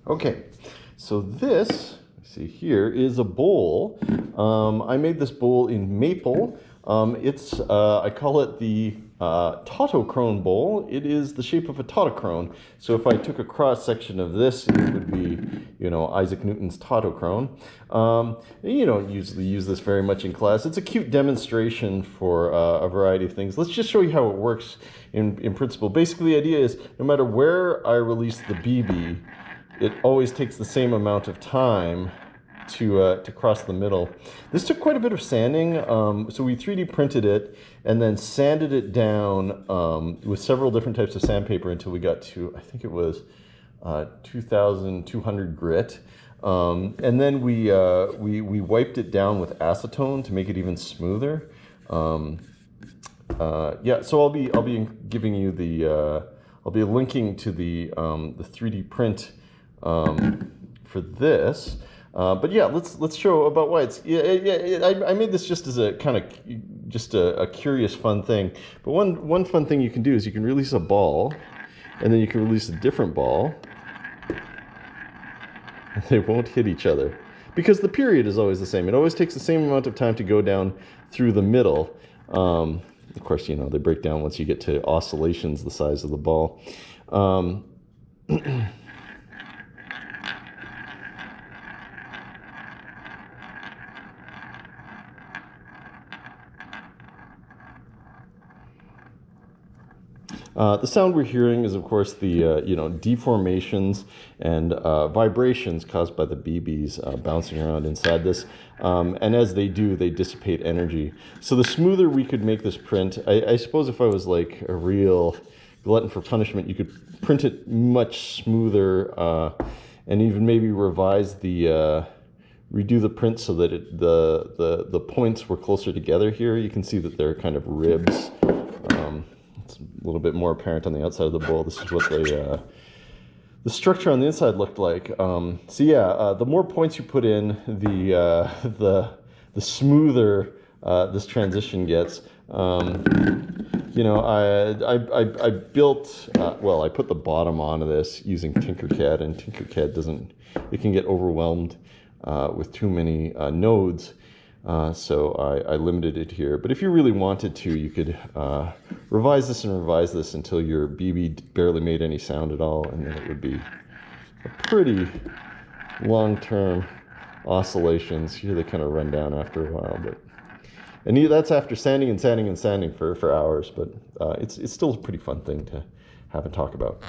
Okay, so this, see here, is a bowl. I made this bowl in maple. I call it the tautochrone bowl. It is the shape of a tautochrone. So if I took a cross section of this, it would be, Isaac Newton's tautochrone. You don't usually use this very much in class. It's a cute demonstration for a variety of things. Let's just show you how it works in principle. Basically, the idea is no matter where I release the BB, it always takes the same amount of time to cross the middle. This took quite a bit of sanding, so we 3D printed it and then sanded it down with several different types of sandpaper until we got to, I think it was 2,200 grit. And then we wiped it down with acetone to make it even smoother. Yeah, so I'll be giving you I'll be linking to the 3D print for this. But yeah, let's show about why it's. I made this just as a kind of a curious, fun thing. But one fun thing you can do is you can release a ball, and then you can release a different ball, and they won't hit each other because the period is always the same. It always takes the same amount of time to go down through the middle. Of course, they break down once you get to oscillations the size of the ball. The sound we're hearing is, of course, the deformations and vibrations caused by the BBs bouncing around inside this. And as they do, they dissipate energy. So the smoother we could make this print, I suppose if I was like a real glutton for punishment, you could print it much smoother and even maybe revise redo the print so that the points were closer together here. You can see that they're kind of ribs. It's a little bit more apparent on the outside of the bowl. This is what the structure on the inside looked like. So yeah, the more points you put in, the smoother this transition gets. I built, I put the bottom onto this using Tinkercad, and Tinkercad it can get overwhelmed with too many nodes. So I limited it here. But if you really wanted to, you could revise this until your BB barely made any sound at all, and then it would be a pretty long-term oscillations. Here they kind of run down after a while, and that's after sanding and sanding and sanding for hours. But it's still a pretty fun thing to have and talk about.